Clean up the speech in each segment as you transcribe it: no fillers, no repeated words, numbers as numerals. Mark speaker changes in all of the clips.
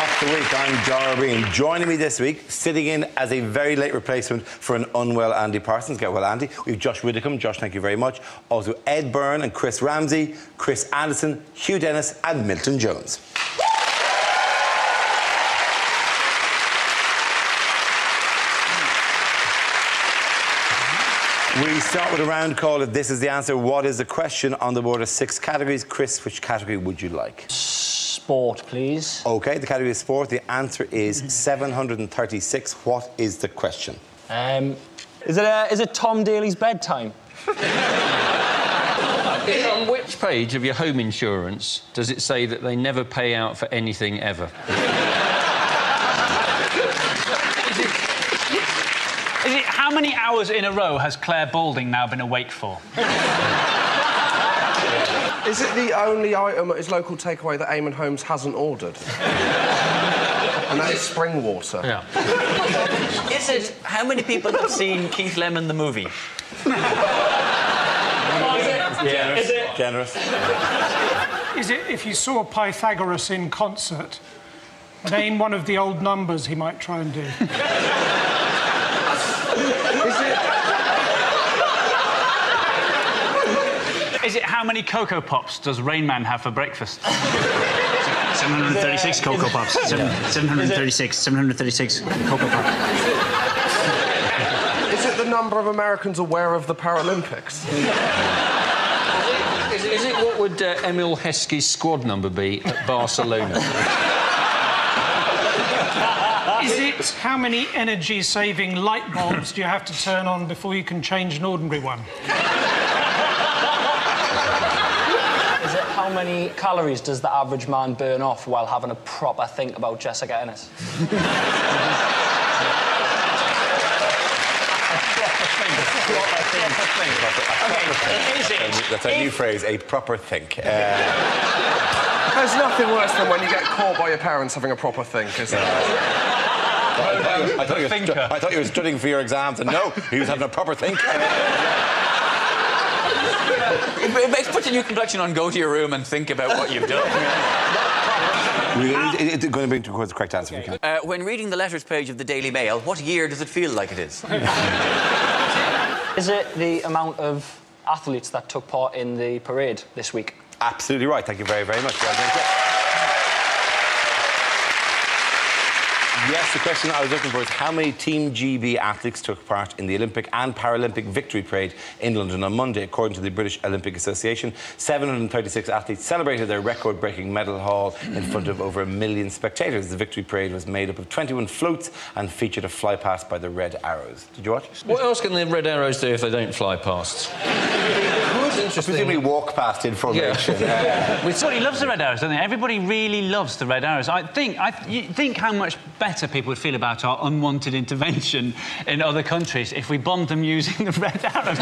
Speaker 1: What's the Week? I'm Dara Breen. Joining me this week, sitting in as a very late replacement for an unwell Andy Parsons. Get well, Andy. We have Josh Widdicombe. Josh, thank you very much. Also, Ed Byrne and Chris Ramsey, Chris Anderson, Hugh Dennis and Milton Jones. We start with a round call. If this is the answer, what is the question? On the board of 6 categories. Chris, which category would you like?
Speaker 2: Sport, please.
Speaker 1: OK, the category is sport. The answer is 736. What is the question?
Speaker 2: Is it Tom Daly's bedtime?
Speaker 3: On which page of your home insurance does it say that they never pay out for anything ever?
Speaker 4: Is it how many hours in a row has Claire Balding now been awake for?
Speaker 5: Is it the only item at his local takeaway that Eamon Holmes hasn't ordered? And that is spring water.
Speaker 3: Yeah.
Speaker 6: Is it how many people have seen Keith Lemon the movie?
Speaker 1: Generous.
Speaker 7: Is it if you saw Pythagoras in concert, name one of the old numbers he might try and do?
Speaker 4: Is it how many Cocoa Pops does Rain Man have for breakfast?
Speaker 8: 736 Cocoa Pops. 736 Cocoa Pops.
Speaker 5: Is it the number of Americans aware of the Paralympics?
Speaker 3: Is it what would Emil Heskey's squad number be at Barcelona?
Speaker 7: Is it how many energy-saving light bulbs do you have to turn on before you can change an ordinary one?
Speaker 2: Is it how many calories does the average man burn off while having a proper think about Jessica Ennis?
Speaker 1: That's a new phrase, a proper think.
Speaker 5: There's nothing worse than when you get caught by your parents having a proper think, is there?
Speaker 1: I thought you were studying for your exams, and no, he was having a proper think.
Speaker 6: It puts a new complexion on. Go to your room and think about what you've done.
Speaker 1: It's going to bring towards the correct answer if you can.
Speaker 6: When reading the letters page of the Daily Mail, what year does it feel like it is?
Speaker 2: Is it the amount of athletes that took part in the parade this week?
Speaker 1: Absolutely right. Thank you very, very much. Well done. Yes, the question I was looking for is how many Team GB athletes took part in the Olympic and Paralympic victory parade in London on Monday. According to the British Olympic Association, 736 athletes celebrated their record-breaking medal haul in front of over 1 million spectators. The victory parade was made up of 21 floats and featured a fly past by the Red Arrows. Did you watch?
Speaker 3: What else can the Red Arrows do if they don't fly past?
Speaker 1: Presumably walk past in formation.
Speaker 4: Everybody loves the Red Arrows, don't they? Everybody really loves the Red Arrows. You think how much better people would feel about our unwanted intervention in other countries if we bombed them using the Red Arrows.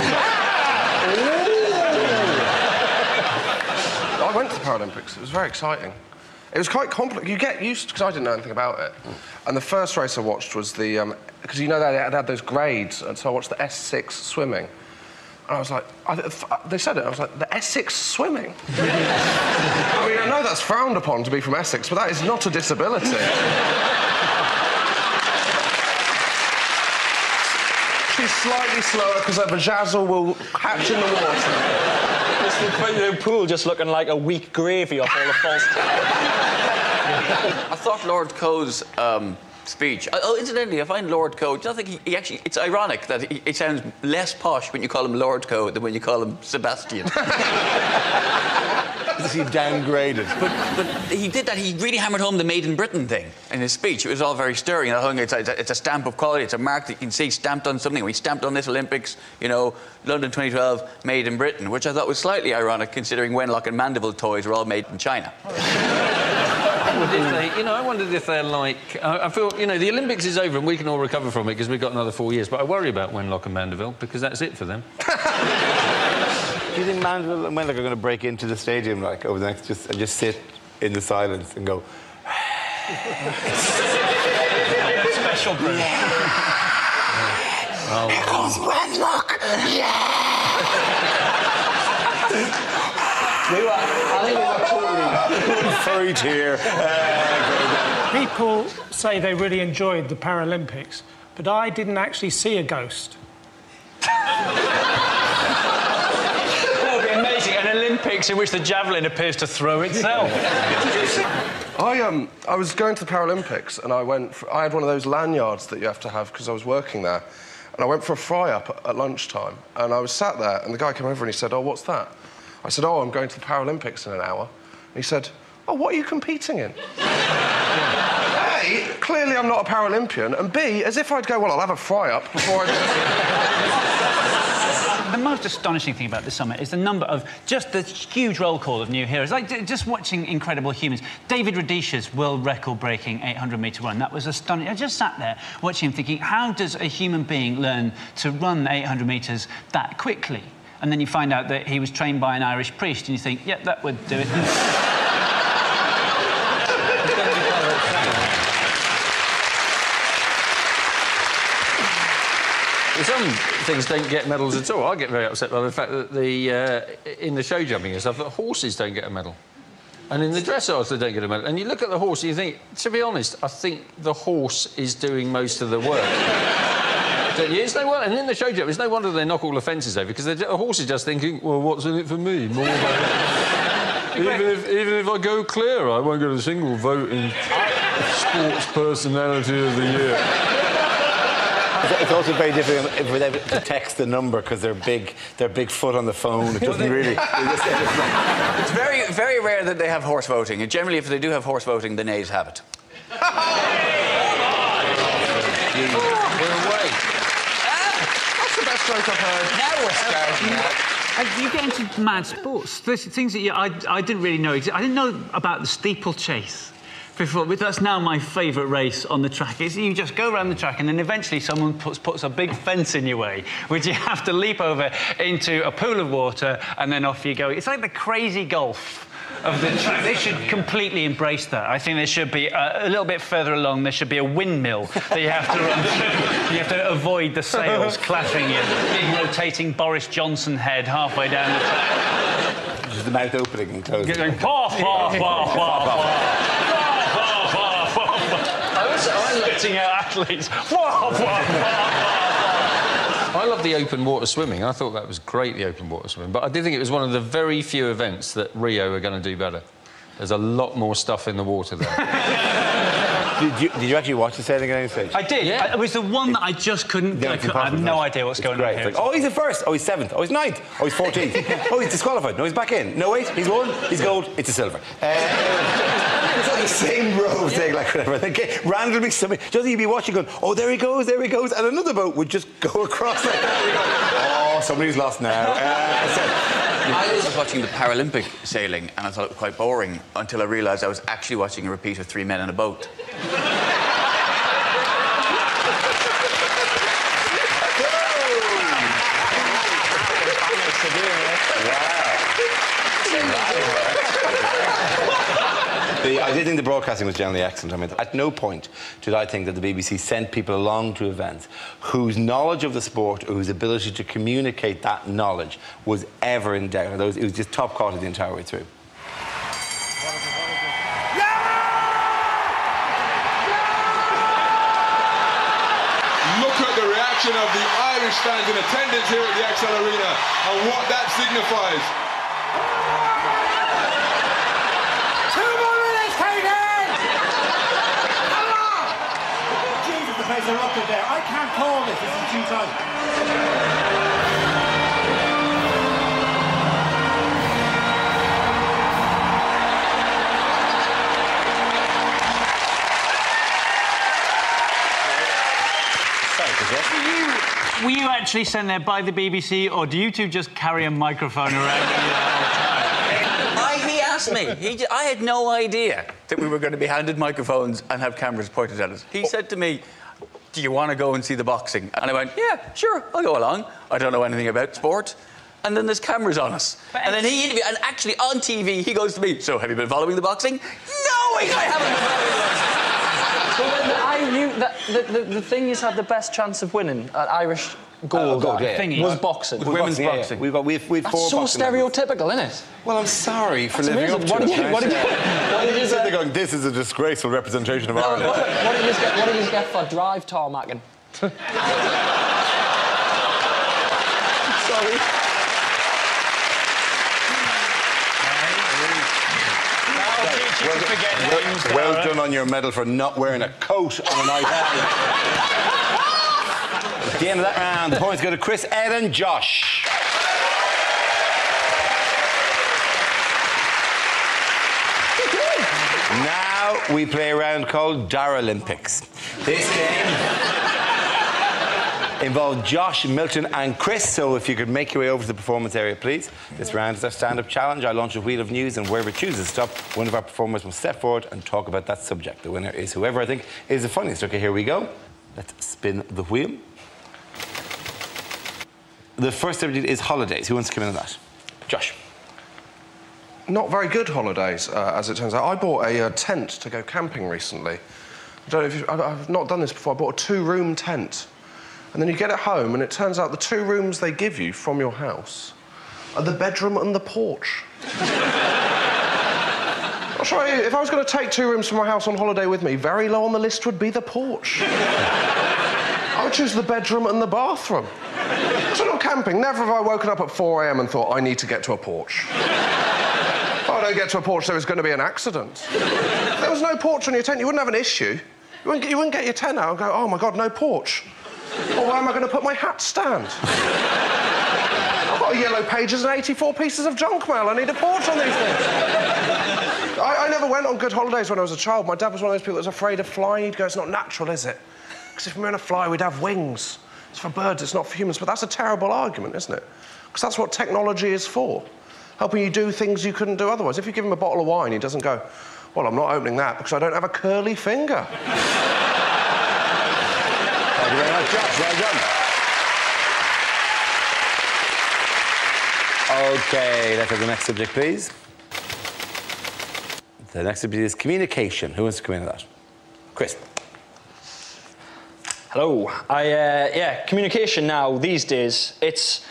Speaker 5: I went to the Paralympics. It was very exciting. It was quite complicated. You get used to... because I didn't know anything about it. And the first race I watched was the... because, you know, they had those grades, and so I watched the S6 swimming. And I was like... they said it, I was like, the Essex swimming? I mean, I know that's frowned upon to be from Essex, but that is not a disability. She's slightly slower because her vajazzle will hatch in the water.
Speaker 2: It's the pool just looking like a weak gravy off all the false...
Speaker 6: I thought Lord Coe's speech... incidentally, I find Lord Coe... Do you not think he actually... It's ironic that it sounds less posh when you call him Lord Coe than when you call him Sebastian.
Speaker 1: Is he downgraded?
Speaker 6: But he did that. He really hammered home the Made in Britain thing in his speech. It was all very stirring. You know, it's a stamp of quality. It's a mark that you can see stamped on something. We stamped on this Olympics, you know, London 2012, Made in Britain, which I thought was slightly ironic considering Wenlock and Mandeville toys were all made in China.
Speaker 3: I wondered if they're like... I feel, you know, the Olympics is over and we can all recover from it because we've got another 4 years, but I worry about Wenlock and Mandeville because that's it for them.
Speaker 1: Do you think Mandeville and Wenlock are going to break into the stadium, like, over the next... just sit in the silence and go...
Speaker 4: Special break.
Speaker 1: Oh. Here comes Wenlock! Yeah!
Speaker 2: I think we were totally...
Speaker 1: Furry tear.
Speaker 7: People say they really enjoyed the Paralympics, but I didn't actually see a ghost.
Speaker 4: That would be amazing. An Olympics in which the javelin appears to throw itself.
Speaker 5: I was going to the Paralympics and I had one of those lanyards that you have to have because I was working there. And I went for a fry-up at lunchtime. And I was sat there and the guy came over and he said, "Oh, what's that?" I said, "Oh, I'm going to the Paralympics in an hour." And he said, "Oh, what are you competing in?" A, clearly I'm not a Paralympian, and B, as if I'd go, "Well, I'll have a fry-up before I..."
Speaker 4: The most astonishing thing about this summit is the number of just the huge roll call of new heroes. Like, just watching Incredible Humans. David Rudisha's world record-breaking 800-metre run. That was astonishing. I just sat there watching him thinking, how does a human being learn to run 800 metres that quickly? And then you find out that he was trained by an Irish priest, and you think, yep, that would do it.
Speaker 3: Some things don't get medals at all. I get very upset by the fact that in the show jumping and stuff, that horses don't get a medal. And in the dressage, they don't get a medal. And you look at the horse and you think, to be honest, I think the horse is doing most of the work. It's no wonder, and in the show jump, it's no wonder they knock all the fences over, because the horse is just thinking, well, what's in it for me? More even if I go clear, I won't get a single vote in Sports Personality of the Year.
Speaker 1: It's also very difficult for them to text the number because they're big foot on the phone. It doesn't really...
Speaker 6: It's very, very rare that they have horse voting, and generally, if they do have horse voting, the nays have it.
Speaker 3: We're away.
Speaker 5: That's the best joke I've heard.
Speaker 6: Now we're starting that.
Speaker 4: You get into mad sports. There's things that I didn't really know. I didn't know about the steeplechase before, but that's now my favourite race on the track. Is you just go around the track and then eventually someone puts a big fence in your way, which you have to leap over into a pool of water, and then off you go. It's like the crazy golf of the track. They should completely embrace that. I think there should be a little bit further along, there should be a windmill that you have to run through. You have to avoid the sails clashing you. Big rotating Boris Johnson head halfway down the track.
Speaker 1: Just the mouth opening and closing.
Speaker 4: Going, pah, pah, pah, pah, pah. I'm letting out athletes.
Speaker 3: I love the open water swimming. I thought that was great, the open water swimming. But I did think it was one of the very few events that Rio are going to do better. There's a lot more stuff in the water there.
Speaker 1: Did you actually watch the sailing at any stage?
Speaker 4: I did.
Speaker 3: Yeah.
Speaker 4: It was the one that I just couldn't... I have no idea what's going on here.
Speaker 1: Like, oh, he's in first. Oh, he's seventh. Oh, he's ninth. Oh, he's 14th. Oh, he's disqualified. No, he's back in. No, wait, he's won. He's gold. It's a silver. It's like the same row thing, like whatever. Randomly, somebody... Just you'd be watching going, oh, there he goes, and another boat would just go across like that. Oh, somebody's lost now.
Speaker 6: I was watching the Paralympic sailing and I thought it was quite boring until I realised I was actually watching a repeat of Three Men in a Boat.
Speaker 1: I did think the broadcasting was generally excellent. I mean, at no point did I think that the BBC sent people along to events whose knowledge of the sport or whose ability to communicate that knowledge was ever in doubt. It was just top quality the entire way through.
Speaker 8: Look at the reaction of the Irish fans in attendance here at the ExCeL Arena and what that signifies.
Speaker 9: There's a rocket there. I can't call this. This is too tight.
Speaker 4: Were you actually sent there by the BBC, or do you two just carry a microphone around with you all the time?
Speaker 6: He asked me. I had no idea that we were going to be handed microphones and have cameras pointed at us. He said to me, do you want to go and see the boxing? And I went, yeah, sure, I'll go along. I don't know anything about sport. And then there's cameras on us. And then he interviewed, and actually on TV, he goes to me, so have you been following the boxing? No, I haven't been following the boxing.
Speaker 2: Well, I knew that the thing is had the best chance of winning, Irish gold,
Speaker 1: gold, yeah.
Speaker 4: Thingy.
Speaker 2: was boxing.
Speaker 3: Women's boxing.
Speaker 1: We've
Speaker 2: That's
Speaker 1: four
Speaker 2: so
Speaker 1: boxing medals.
Speaker 2: stereotypical, isn't it?
Speaker 1: Well, I'm sorry for
Speaker 2: That's
Speaker 1: living
Speaker 2: amazing.
Speaker 1: up to it.
Speaker 2: What did you
Speaker 1: They're going, this is a disgraceful representation of Ireland.
Speaker 2: What did you get for drive tarmacking? Sorry.
Speaker 1: Well done on your medal for not wearing a coat on a night out. At the end of that round, the points go to Chris, Ed and Josh. Now we play a round called Daralympics. This game involved Josh, Milton and Chris, so if you could make your way over to the performance area, please. This round is our stand-up challenge. I launch a wheel of news and wherever it chooses to stop, one of our performers will step forward and talk about that subject. The winner is whoever I think is the funniest. OK, here we go. Let's spin the wheel. The first subject is holidays. Who wants to come in on that? Josh.
Speaker 5: Not very good holidays, as it turns out. I bought a tent to go camping recently. I don't know if I've not done this before. I bought a 2-room tent. And then you get it home, and it turns out the 2 rooms they give you from your house are the bedroom and the porch. I'll show you, if I was going to take 2 rooms from my house on holiday with me, very low on the list would be the porch. I would choose the bedroom and the bathroom. So not camping, never have I woken up at 4 a.m. and thought, I need to get to a porch. If I don't get to a porch, there is going to be an accident. If there was no porch on your tent, you wouldn't have an issue. You wouldn't get your tent out and go, oh, my God, no porch. Or where am I going to put my hat stand? I've got a yellow pages and 84 pieces of junk mail. I need a porch on these things. I never went on good holidays when I was a child. My dad was one of those people that was afraid of flying. He'd go, it's not natural, is it? Because if we were going to fly, we'd have wings. It's for birds, it's not for humans. But that's a terrible argument, isn't it? Because that's what technology is for. Helping you do things you couldn't do otherwise. If you give him a bottle of wine, he doesn't go, well, I'm not opening that because I don't have a curly finger.
Speaker 1: Thank you very much, Josh. Well done. OK, let's have the next subject, please. The next subject is communication. Who wants to come in on that? Chris.
Speaker 2: Hello. Communication now, these days, it's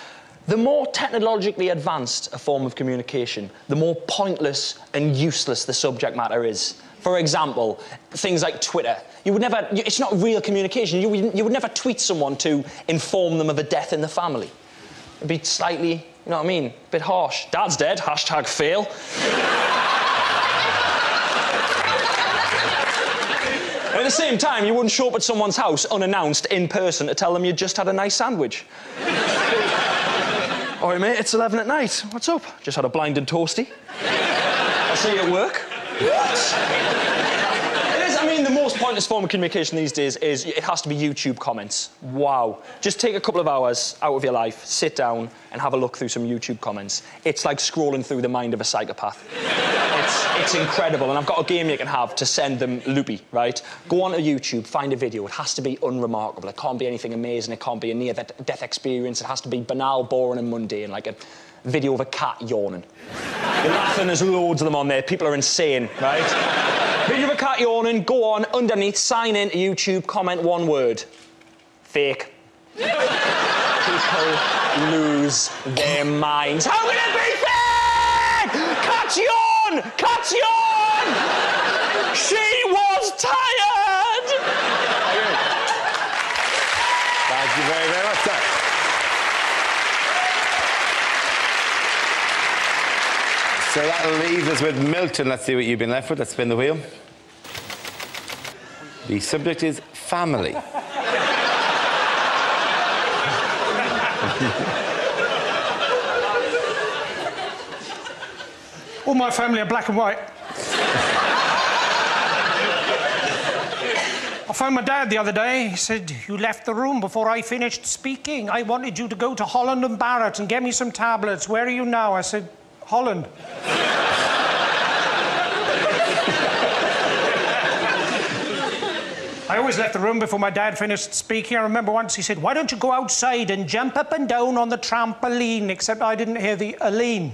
Speaker 2: the more technologically advanced a form of communication, the more pointless and useless the subject matter is. For example, things like Twitter. You would never... It's not real communication. You would never tweet someone to inform them of a death in the family. It'd be slightly, you know what I mean, a bit harsh. Dad's dead, #fail. At the same time, you wouldn't show up at someone's house unannounced in person to tell them you just had a nice sandwich. All right, mate, it's 11 at night. What's up? Just had a blinded toastie. I'll see you at work. What? It is, I mean, the most pointless form of communication these days is it has to be YouTube comments. Wow. Just take a couple of hours out of your life, sit down and have a look through some YouTube comments. It's like scrolling through the mind of a psychopath. It's incredible, and I've got a game you can have to send them loopy, right? Go onto YouTube, find a video. It has to be unremarkable. It can't be anything amazing. It can't be a near-death experience. It has to be banal, boring and mundane, like a video of a cat yawning. You're laughing, there's loads of them on there. People are insane, right? Video of a cat yawning, go on, underneath, sign in to YouTube, comment one word. Fake. People lose their minds. How can it be fake? Cat yawn! Cat yawn! She was tired!
Speaker 1: Thank you very, very much, sir. So that'll leave us with Milton. Let's see what you've been left with. Let's spin the wheel. The subject is family.
Speaker 7: All my family are black and white. I phoned my dad the other day. He said, you left the room before I finished speaking. I wanted you to go to Holland and Barrett and get me some tablets. Where are you now? I said, Holland. I always left the room before my dad finished speaking. I remember once he said, why don't you go outside and jump up and down on the trampoline? Except I didn't hear the Aline.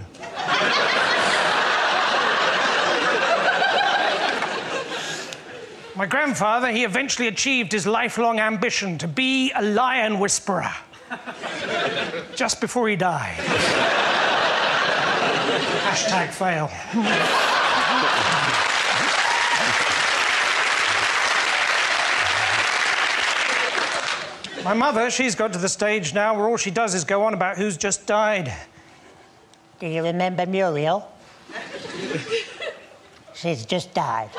Speaker 7: My grandfather, he eventually achieved his lifelong ambition to be a lion whisperer. Just before he died. Hashtag fail. My mother, she's got to the stage now where all she does is go on about who's just died.
Speaker 10: Do you remember Muriel? She's just died.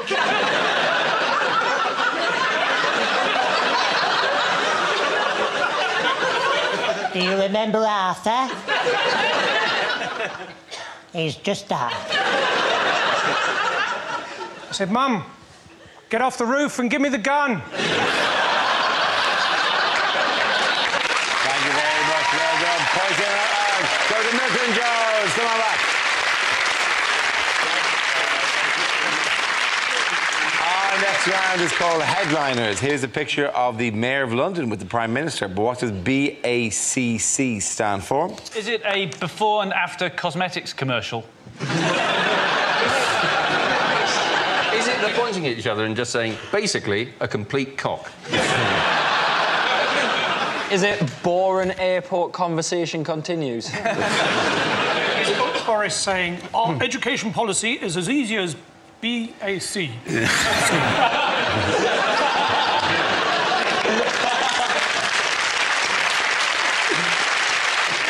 Speaker 10: Do you remember Arthur? He's just died.
Speaker 7: I said, Mum, get off the roof and give me the gun.
Speaker 1: Thank you very much. Well done. Poison out. Go to Milton Jones. Come on back. Our next round is called Headliners. Here's a picture of the Mayor of London with the Prime Minister. But what does BACC stand for?
Speaker 4: Is it a before and after cosmetics commercial?
Speaker 3: Is it they're pointing at each other and just saying, basically, a complete cock?
Speaker 2: Is it boring airport conversation continues?
Speaker 7: Boris saying, our education policy is as easy as BAC.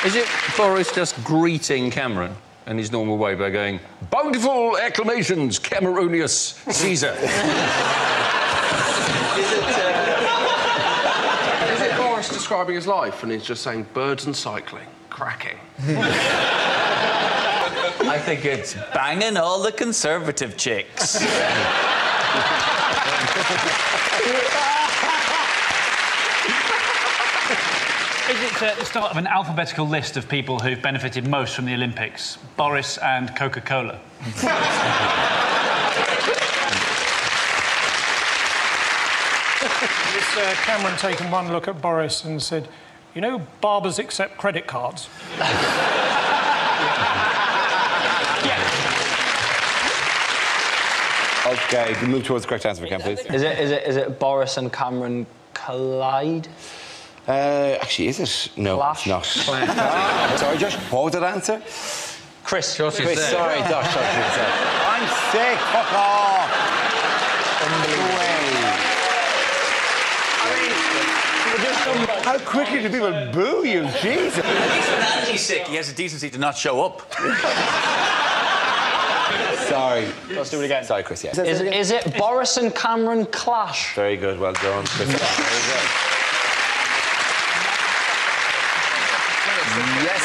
Speaker 3: Is it Boris just greeting Cameron in his normal way by going, bountiful acclamations, Cameronius Caesar?
Speaker 5: Is it Boris describing his life and he's just saying birds and cycling, cracking?
Speaker 6: I think it's banging all the Conservative chicks.
Speaker 4: Is it the start of an alphabetical list of people who've benefited most from the Olympics? Boris and Coca-Cola.
Speaker 7: Cameron taking one look at Boris and said, you know, barbers accept credit cards.
Speaker 1: OK, move towards the correct answer, if you can, please.
Speaker 2: Is it Boris and Cameron collide?
Speaker 1: Actually, is it? No,
Speaker 2: Clash.
Speaker 1: it's not. Sorry, Josh. What was that answer?
Speaker 2: Chris.
Speaker 1: Chris, sorry, Josh. I'm sick. Fuck off. How quickly do people boo you? Jesus.
Speaker 6: At least when Andy's sick, he has the decency to not show up.
Speaker 1: Sorry.
Speaker 2: Let's do it again.
Speaker 1: Sorry, Chris, yeah.
Speaker 2: Is it Boris and Cameron clash?
Speaker 1: Very good, well done, Chris. Very good. Yes.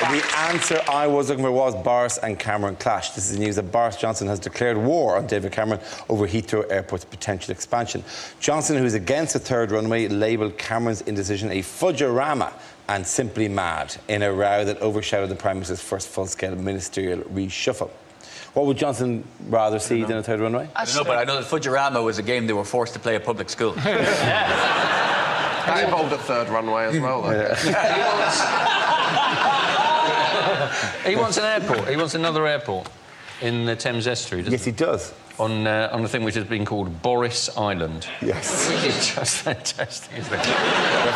Speaker 1: The answer I was looking for was Boris and Cameron clash. This is news that Boris Johnson has declared war on David Cameron over Heathrow Airport's potential expansion. Johnson, who is against a third runway, labelled Cameron's indecision a fudgerama and simply mad in a row that overshadowed the Prime Minister's first full-scale ministerial reshuffle. What would Johnson rather see than a third runway?
Speaker 6: I don't know, but I know that Fudgerama was a game they were forced to play at public school.
Speaker 5: That involved a third runway as well, though.
Speaker 3: He wants an airport. He wants another airport in the Thames Estuary, doesn't
Speaker 1: Yes, he does.
Speaker 3: on a thing which has been called Boris Island.
Speaker 1: Yes.
Speaker 3: It's just fantastic, isn't it?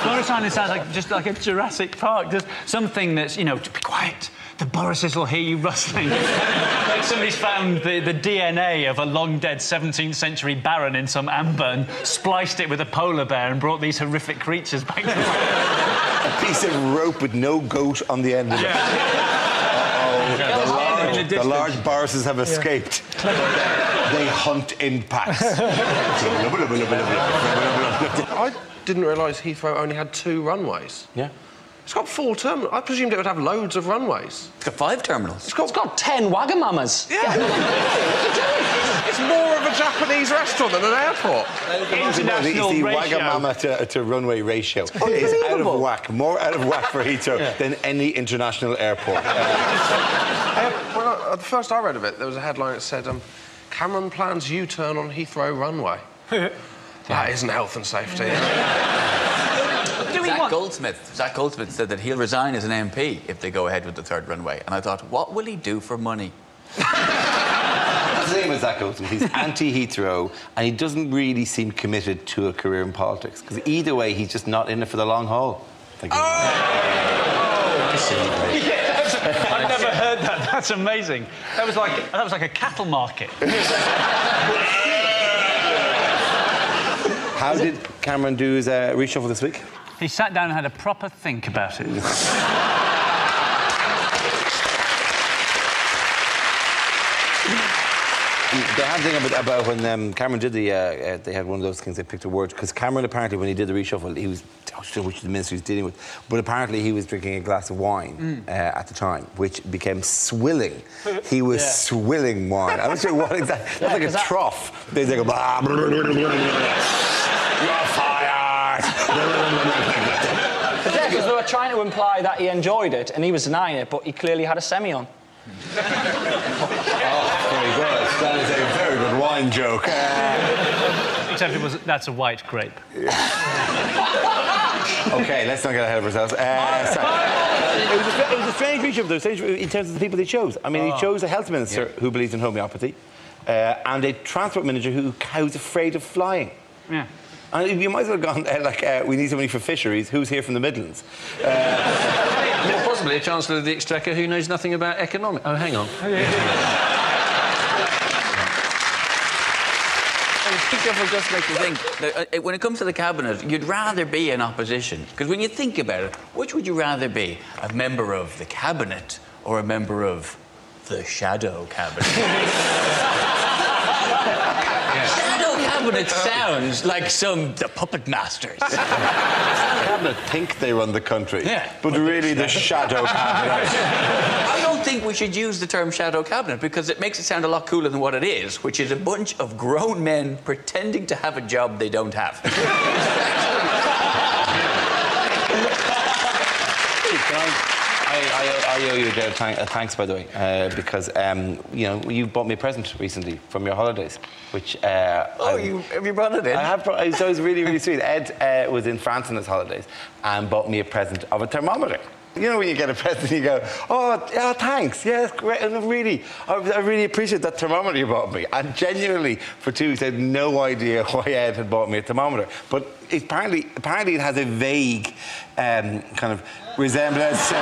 Speaker 4: Boris Island sounds like just like a Jurassic Park. Just something that's, you know, to be quiet. The Borises will hear you rustling. Like somebody's found the DNA of a long-dead 17th century baron in some amber and spliced it with a polar bear and brought these horrific creatures back to life.
Speaker 1: A piece of rope with no goat on the end of it. The large Borises have escaped. They hunt in packs.
Speaker 5: I didn't realise Heathrow only had 2 runways.
Speaker 1: Yeah.
Speaker 5: It's got 4 terminals. I presumed it would have loads of runways.
Speaker 6: It's got 5 terminals.
Speaker 2: It's got 10 Wagamamas.
Speaker 5: Yeah. It's more of a Japanese restaurant than an airport.
Speaker 4: International
Speaker 1: the
Speaker 4: ratio.
Speaker 1: Wagamama to runway ratio is out of whack. More out of whack for Heathrow than any international airport.
Speaker 5: The first I read of it, there was a headline that said, Cameron plans U-turn on Heathrow runway. That isn't health and safety.
Speaker 6: Zach Goldsmith said that he'll resign as an MP if they go ahead with the 3rd runway. And I thought, what will he do for money?
Speaker 1: That's the thing with Zach Goldsmith. He's anti-Heathrow and he doesn't really seem committed to a career in politics. Because either way, he's just not in it for the long haul. Thank you.
Speaker 4: I've never heard that. That's amazing. That was like a cattle market.
Speaker 1: How did Cameron do his reshuffle this week?
Speaker 4: He sat down and had a proper think about it.
Speaker 1: They had a thing about when Cameron did the... they had one of those things, they picked a word, because Cameron, apparently, when he did the reshuffle, he was... I don't know which the minister was dealing with, but apparently he was drinking a glass of wine at the time, which became swilling. He was swilling wine. I'm not sure what exactly... That's like a trough. They go... Blah, blah, blah, blah, blah, blah. You're fired!
Speaker 2: Yeah, because they were trying to imply that he enjoyed it, and he was denying it, but he clearly had a semi on.
Speaker 1: Oh, very good. That is a very good wine joke.
Speaker 4: Except that's a white grape.
Speaker 1: OK, let's not get ahead of ourselves. It was a strange reshuffle, though, strange in terms of the people he chose. I mean, he chose a health minister who believes in homeopathy and a transport minister who's afraid of flying.
Speaker 4: Yeah.
Speaker 1: And you might as well have gone, we need somebody for fisheries. Who's here from the Midlands?
Speaker 3: More possibly a Chancellor of the Exchequer who knows nothing about economics. Oh, hang on.
Speaker 6: It just makes you think that when it comes to the cabinet, you'd rather be in opposition. Because when you think about it, which would you rather be? A member of the cabinet or a member of the shadow cabinet? Shadow cabinet sounds like the puppet masters.
Speaker 1: The cabinet think they run the country, but really the shadow cabinet.
Speaker 6: I don't think we should use the term shadow cabinet because it makes it sound a lot cooler than what it is, which is a bunch of grown men pretending to have a job they don't have.
Speaker 1: I owe you a thanks, by the way, because you bought me a present recently from your holidays, which
Speaker 6: have you brought it in?
Speaker 1: I have. So it was really, really sweet. Ed was in France on his holidays and bought me a present of a thermometer. You know when you get a present, you go, oh, thanks, yes, great. And I really appreciate that thermometer you bought me. And genuinely, for 2 weeks, I had no idea why Ed had bought me a thermometer. But apparently it has a vague kind of resemblance.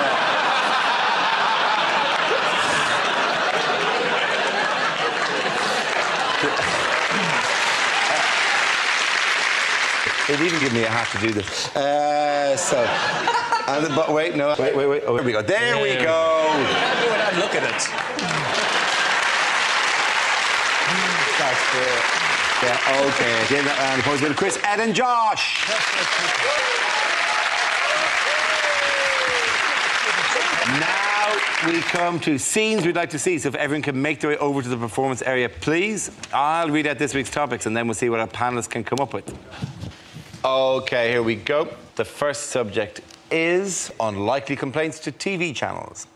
Speaker 1: They'd even give me a hat to do this. But wait, no. Wait. Oh, here we go. There we go.
Speaker 6: Look at it.
Speaker 1: That's it. Yeah, OK. Give that round of applause to Chris, Ed and Josh. Now we come to scenes we'd like to see. So if everyone can make their way over to the performance area, please. I'll read out this week's topics and then we'll see what our panellists can come up with. OK, here we go. The first subject is unlikely complaints to TV channels.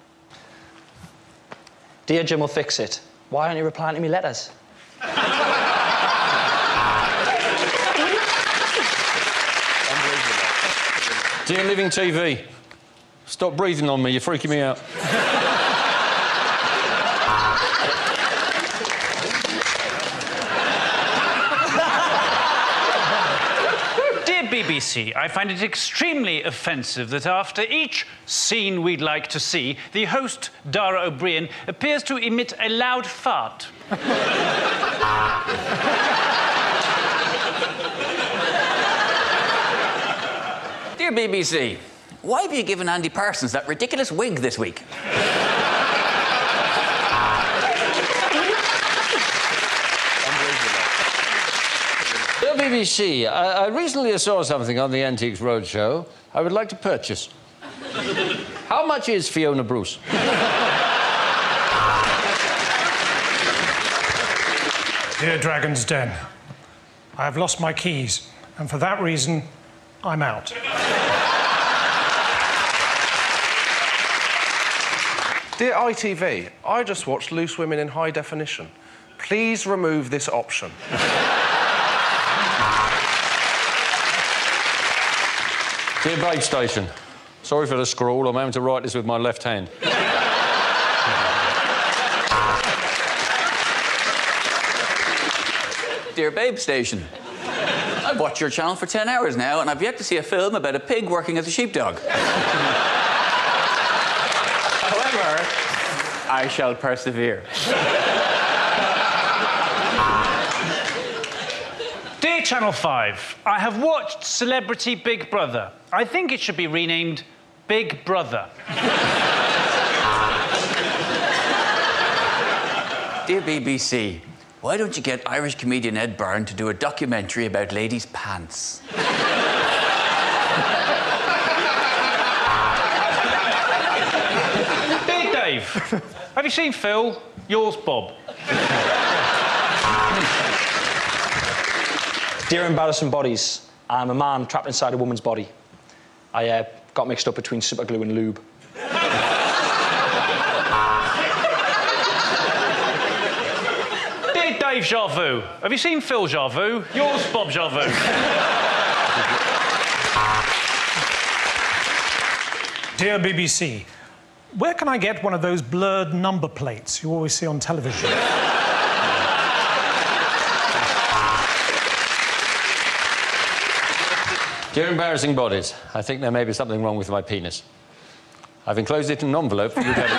Speaker 2: Dear Jim will fix it. Why aren't you replying to me letters?
Speaker 3: Dear Living TV, stop breathing on me, you're freaking me out.
Speaker 4: BBC, I find it extremely offensive that after each scene we'd like to see, the host, Dara O'Brien, appears to emit a loud fart.
Speaker 6: Dear BBC, why have you given Andy Parsons that ridiculous wig this week?
Speaker 3: BBC, I recently saw something on the Antiques Roadshow I would like to purchase. How much is Fiona Bruce?
Speaker 7: Dear Dragon's Den, I have lost my keys, and for that reason, I'm out.
Speaker 5: Dear ITV, I just watched Loose Women in High Definition. Please remove this option.
Speaker 3: Dear Babe Station, sorry for the scrawl, I'm having to write this with my left hand.
Speaker 6: Dear Babe Station, I've watched your channel for 10 hours now, and I've yet to see a film about a pig working as a sheepdog. However, I shall persevere.
Speaker 4: Dear Channel 5, I have watched Celebrity Big Brother. I think it should be renamed Big Brother.
Speaker 6: Dear BBC, why don't you get Irish comedian Ed Byrne to do a documentary about ladies' pants?
Speaker 4: Dear Dave, have you seen Phil? Yours, Bob.
Speaker 2: Dear Embarrassing Bodies, I'm a man trapped inside a woman's body. I got mixed up between super glue and lube.
Speaker 4: Dear Dave Jarvu, have you seen Phil Jarvu? Yours, Bob Jarvu.
Speaker 7: Dear BBC, where can I get one of those blurred number plates you always see on television?
Speaker 3: Dear Embarrassing Bodies, I think there may be something wrong with my penis. I've enclosed it in an envelope for you to have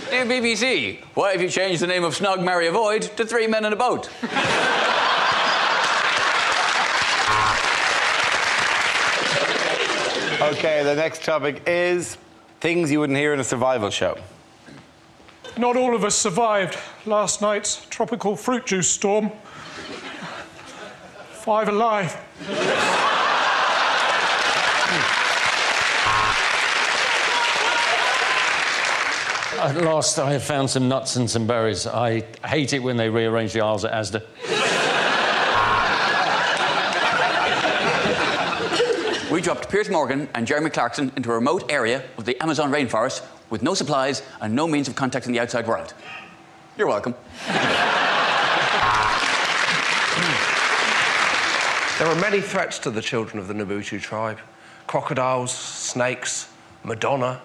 Speaker 3: it.
Speaker 6: Dear BBC, why have you changed the name of Snog, Marry, Avoid to 3 Men in a Boat?
Speaker 1: OK, the next topic is things you wouldn't hear in a survival show.
Speaker 7: Not all of us survived last night's tropical fruit juice storm. 5 alive.
Speaker 3: At last, I have found some nuts and some berries. I hate it when they rearrange the aisles at Asda.
Speaker 6: We dropped Piers Morgan and Jeremy Clarkson into a remote area of the Amazon rainforest with no supplies and no means of contacting the outside world. You're welcome.
Speaker 5: There are many threats to the children of the Nabutu tribe. Crocodiles, snakes, Madonna.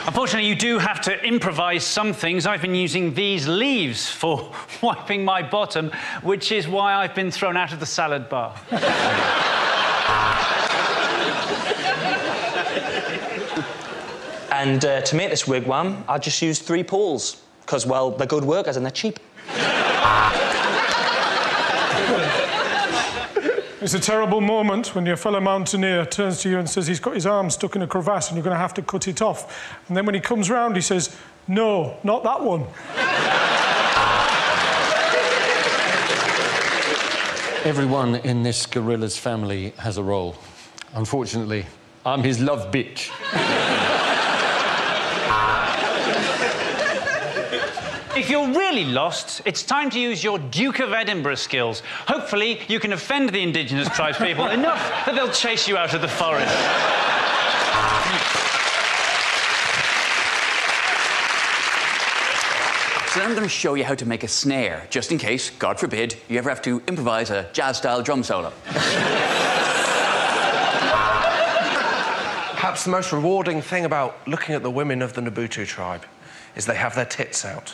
Speaker 4: Unfortunately, you do have to improvise some things. I've been using these leaves for wiping my bottom, which is why I've been thrown out of the salad bar.
Speaker 2: And to make this wigwam, I just used 3 poles. Because, well, they're good workers and they're cheap.
Speaker 7: It's a terrible moment when your fellow mountaineer turns to you and says he's got his arm stuck in a crevasse and you're going to have to cut it off. And then when he comes round, he says, no, not that one.
Speaker 3: Everyone in this gorilla's family has a role. Unfortunately, I'm his love bitch.
Speaker 4: If you're really lost, it's time to use your Duke of Edinburgh skills. Hopefully, you can offend the indigenous tribespeople enough that they'll chase you out of the forest.
Speaker 6: So then I'm going to show you how to make a snare, just in case, God forbid, you ever have to improvise a jazz-style drum solo.
Speaker 5: Perhaps the most rewarding thing about looking at the women of the Nabutu tribe is they have their tits out.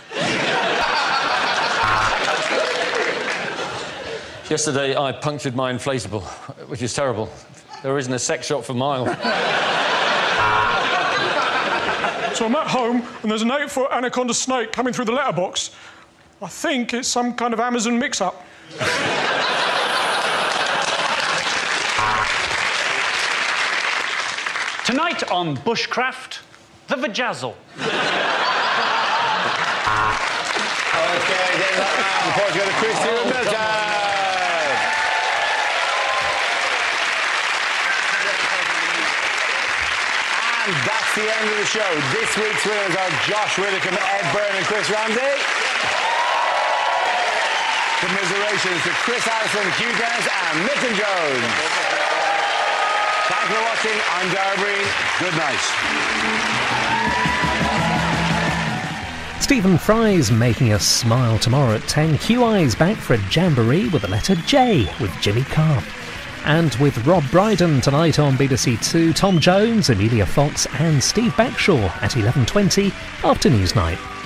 Speaker 3: Yesterday, I punctured my inflatable, which is terrible. There isn't a sex shop for miles.
Speaker 7: So I'm at home, and there's an 8-foot anaconda snake coming through the letterbox. I think it's some kind of Amazon mix-up.
Speaker 4: Tonight on Bushcraft, the Vajazzle.
Speaker 1: OK, then that round before we go to Christy and Milton. And that's the end of the show. This week's winners are Josh Widdicombe, Ed Byrne and Chris Ramsey. Commiserations to Chris Allison, Hugh Dennis and Milton Jones. Thanks for watching. I'm Dara Breen. Good night.
Speaker 11: Stephen Fry's making us smile tomorrow at 10. QI's back for a jamboree with the letter J with Jimmy Carr. And with Rob Brydon tonight on BBC Two, Tom Jones, Emilia Fox and Steve Backshaw at 11:20 after Newsnight.